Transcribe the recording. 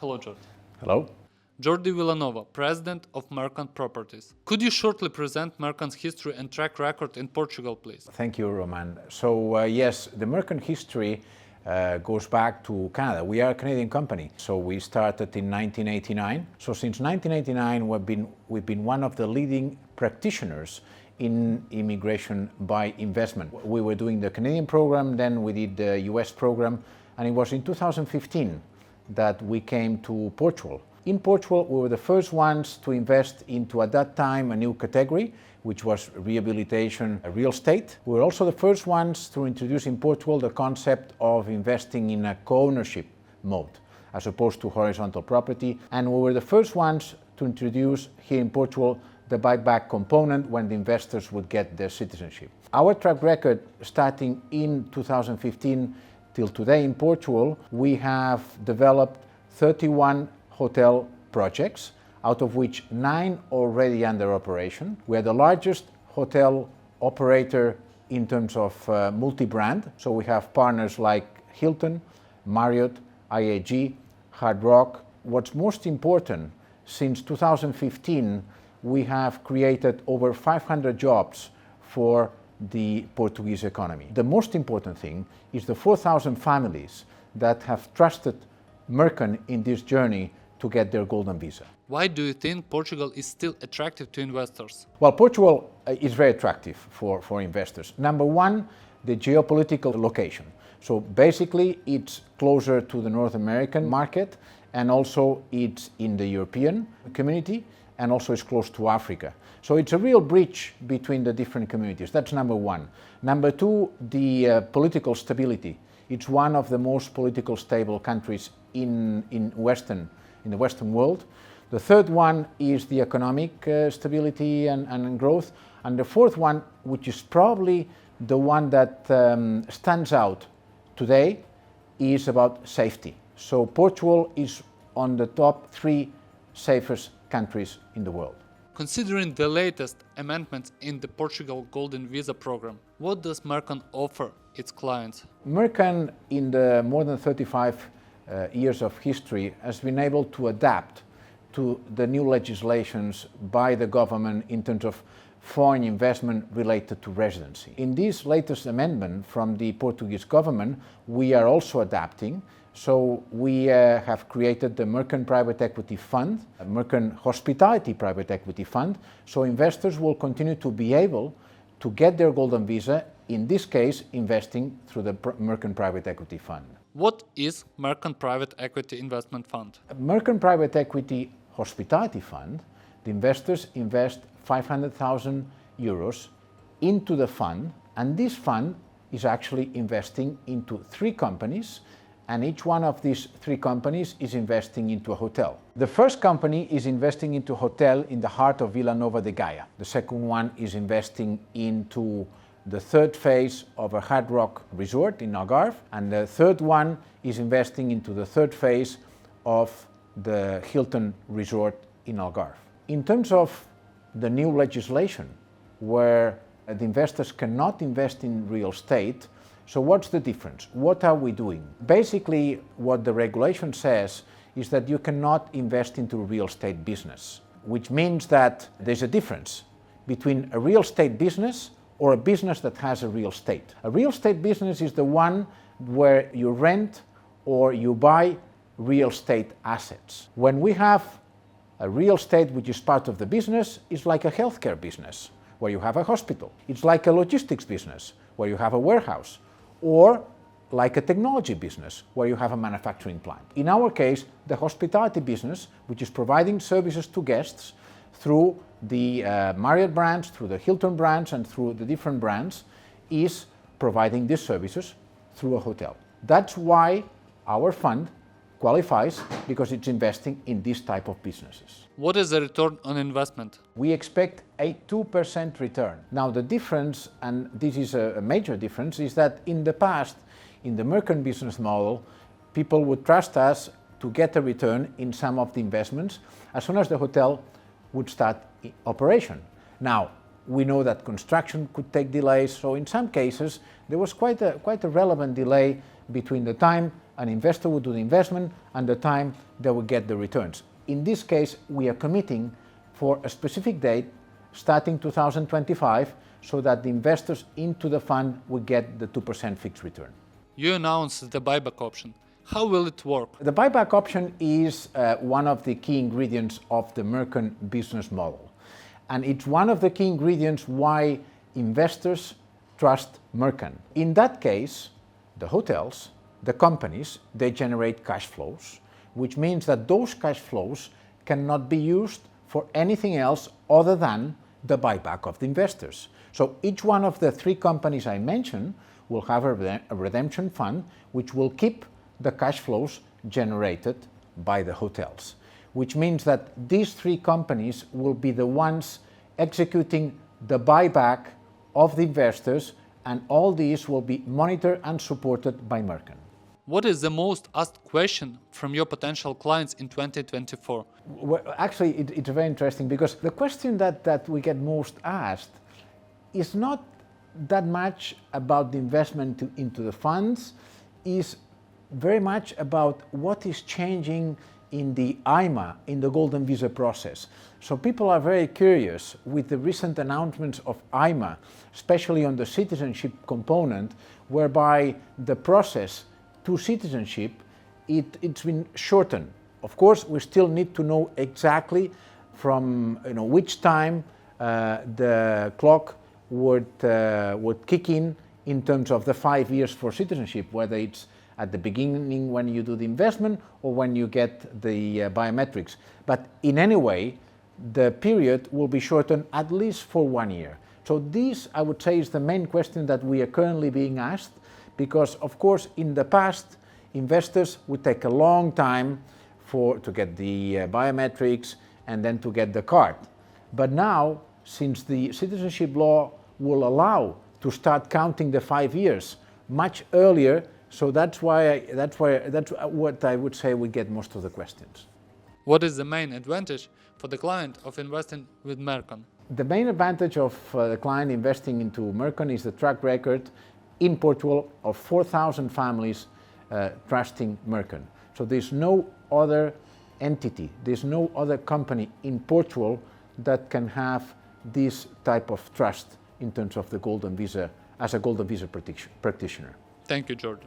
Hello, Jordi. Hello. Jordi Vilanova, President of Mercan Properties. Could you shortly present Mercan's history and track record in Portugal, please? Thank you, Roman. So yes, the Mercan history goes back to Canada. We are a Canadian company. So we started in 1989. So since 1989, we've been one of the leading practitioners in immigration by investment. We were doing the Canadian program, then we did the US program, and it was in 2015 that we came to Portugal. In Portugal, we were the first ones to invest into, at that time, a new category, which was rehabilitation real estate. We were also the first ones to introduce in Portugal the concept of investing in a co-ownership mode, as opposed to horizontal property. And we were the first ones to introduce here in Portugal the buyback component when the investors would get their citizenship. Our track record, starting in 2015 till today in Portugal, we have developed 31 hotel projects, out of which 9 already under operation. We are the largest hotel operator in terms of multi-brand, so we have partners like Hilton, Marriott, IAG, Hard Rock. What's most important, since 2015, we have created over 500 jobs for the Portuguese economy. The most important thing is the 4,000 families that have trusted Mercan in this journey to get their Golden Visa. Why do you think Portugal is still attractive to investors? Well, Portugal is very attractive for investors. Number one, the geopolitical location. So basically, it's closer to the North American market, and also it's in the European community, and also it's close to Africa. So it's a real bridge between the different communities. That's number one. Number two, the political stability. It's one of the most politically stable countries in the Western world. The third one is the economic stability and growth. And the fourth one, which is probably the one that stands out today, is about safety. So Portugal is on the top 3 safest countries in the world. Considering the latest amendments in the Portugal Golden Visa program, what does Mercan offer its clients? Mercan, in the more than 35 years of history, has been able to adapt to the new legislations by the government in terms of foreign investment related to residency. In this latest amendment from the Portuguese government, we are also adapting. So we have created the Mercan Private Equity Fund, a Mercan Hospitality Private Equity Fund, so investors will continue to be able to get their Golden Visa, in this case investing through the Mercan Private Equity Fund. What is Mercan Private Equity Investment Fund? Mercan Private Equity Hospitality Fund, the investors invest 500,000 euros into the fund, and this fund is actually investing into 3 companies, and each one of these 3 companies is investing into a hotel. The first company is investing into a hotel in the heart of Vilanova de Gaia. The second one is investing into the 3rd phase of a Hard Rock resort in Algarve, and the third one is investing into the 3rd phase of the Hilton resort in Algarve. In terms of the new legislation, where the investors cannot invest in real estate, so what's the difference? What are we doing? Basically, what the regulation says is that you cannot invest into real estate business, which means that there's a difference between a real estate business or a business that has a real estate. A real estate business is the one where you rent or you buy real estate assets. When we have a real estate which is part of the business, it's like a healthcare business, where you have a hospital. It's like a logistics business, where you have a warehouse, or like a technology business, where you have a manufacturing plant. In our case, the hospitality business, which is providing services to guests through the Marriott brands, through the Hilton brands, and through the different brands, is providing these services through a hotel. That's why our fund qualifies, because it's investing in this type of businesses. What is the return on investment? We expect a 2% return. Now the difference, and this is a major difference, is that in the past, in the Mercan business model, people would trust us to get a return in some of the investments as soon as the hotel would start operation. Now, we know that construction could take delays, so in some cases there was quite a relevant delay between the time an investor would do the investment and the time they would get the returns. In this case, we are committing for a specific date starting 2025 so that the investors into the fund will get the 2% fixed return. You announced the buyback option. How will it work? The buyback option is one of the key ingredients of the Mercan business model. And it's one of the key ingredients why investors trust Mercan. In that case, the hotels, the companies, they generate cash flows, which means that those cash flows cannot be used for anything else other than the buyback of the investors. So each one of the three companies I mentioned will have a redemption fund which will keep the cash flows generated by the hotels, which means that these three companies will be the ones executing the buyback of the investors, and all these will be monitored and supported by Mercan. What is the most asked question from your potential clients in 2024? Well, actually, it's very interesting because the question that we get most asked is not that much about the investment into the funds, is very much about what is changing in the IMA, in the Golden Visa process. So people are very curious with the recent announcements of IMA, especially on the citizenship component, whereby the process to citizenship, it's been shortened. Of course, we still need to know exactly from which time the clock would kick in terms of the 5 years for citizenship, whether it's at the beginning when you do the investment or when you get the biometrics. But in any way, the period will be shortened at least for 1 year. So this, I would say, is the main question that we are currently being asked, because of course in the past investors would take a long time to get the biometrics and then to get the card. But now, since the citizenship law will allow to start counting the 5 years much earlier, so that's what I would say we get most of the questions. What is the main advantage for the client of investing with Mercan? The main advantage of the client investing into Mercan is the track record in Portugal of 4,000 families trusting Mercan. So there's no other entity, there's no other company in Portugal that can have this type of trust in terms of the Golden Visa as a Golden Visa practitioner. Thank you, Jordi.